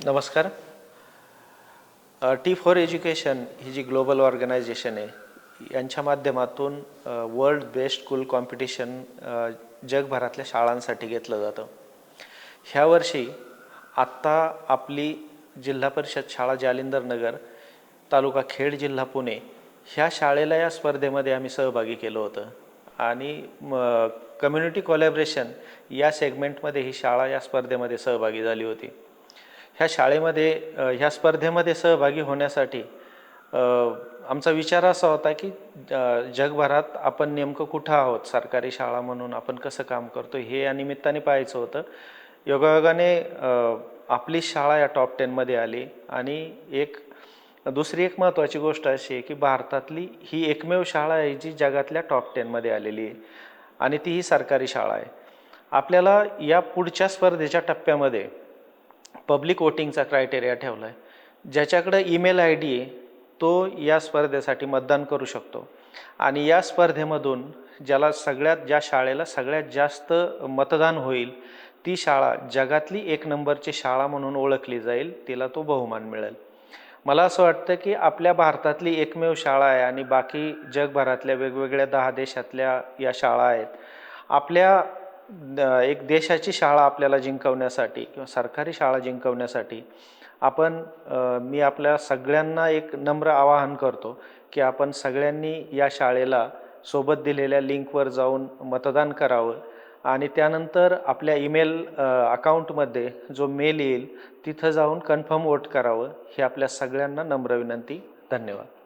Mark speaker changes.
Speaker 1: नमस्कार. T for Education ही जी ग्लोबल ऑर्गनायझेशन आहे यांच्या माध्यमातून वर्ल्ड बेस्ट स्कूल कॉम्पिटिशन जगभरातल्या शाळांसाठी घेतलं जातं. ह्या वर्षी आत्ता आपली जिल्हा परिषद शाळा जालिंदर नगर तालुका खेड जिल्हा पुणे ह्या शाळेला या स्पर्धेमध्ये आम्ही सहभागी केलं होतं आणि कम्युनिटी कोलॅबरेशन या सेगमेंटमध्ये ही शाळा या स्पर्धेमध्ये सहभागी झाली होती. ह्या शाळेमध्ये ह्या स्पर्धेमध्ये सहभागी होण्यासाठी आमचा विचार असा होता की जगभरात आपण नेमकं कुठं आहोत, सरकारी शाळा म्हणून आपण कसं काम करतो हे या निमित्ताने पाहायचं होतं. योगायोगाने आपली शाळा या टॉप 10मध्ये आली आणि दुसरी एक महत्त्वाची गोष्ट अशी आहे की भारतातली ही एकमेव शाळा आहे जी जगातल्या टॉप 10मध्ये आलेली आहे आणि ती ही सरकारी शाळा आहे. आपल्याला या पुढच्या स्पर्धेच्या टप्प्यामध्ये पब्लिक वोटिंगचा क्रायटेरिया ठेवला आहे. ज्याच्याकडे ईमेल आय डी आहे तो या स्पर्धेसाठी मतदान करू शकतो आणि या स्पर्धेमधून ज्या शाळेला सगळ्यात जास्त मतदान होईल ती शाळा जगातली एक नंबरची शाळा म्हणून ओळखली जाईल, तिला तो बहुमान मिळेल. मला असं वाटतं की आपल्या भारतातली एकमेव शाळा आहे आणि बाकी जगभरातल्या वेगवेगळ्या 10 देशातल्या या शाळा आहेत. आपल्या एक देशाची शाळा आपल्याला जिंकवण्यासाठी किंवा सरकारी शाळा जिंकवण्यासाठी मी आपल्या सगळ्यांना एक नम्र आवाहन करतो की आपण सगळ्यांनी या शाळेला सोबत दिलेल्या लिंकवर जाऊन मतदान करावं आणि त्यानंतर आपल्या ईमेल अकाउंटमध्ये जो मेल येईल तिथं जाऊन कन्फर्म वोट करावं. ही आपल्या सगळ्यांना नम्र विनंती. धन्यवाद.